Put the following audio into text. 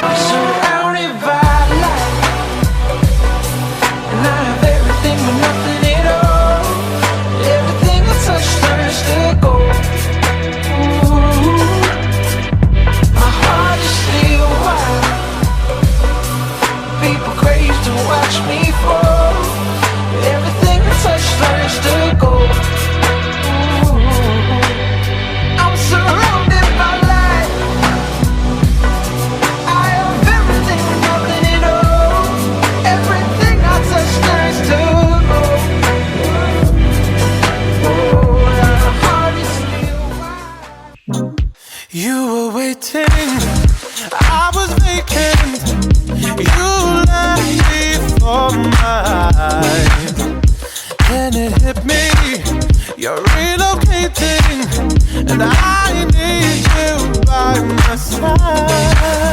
Surrounded by light, and I have everything but nothing at all. Everything I touch turns to gold. Ooh, my heart is still wild. People crave to watch me fall. Everything I touch turns to gold. Ooh, I'm surrounded by light. I have everything but nothing at all. Everything I touch turns to gold. Oh, my heart is still wild. You were waiting, I was vacant. You left before my eyes. Then it hit me, you're relocating, and I need you by my side.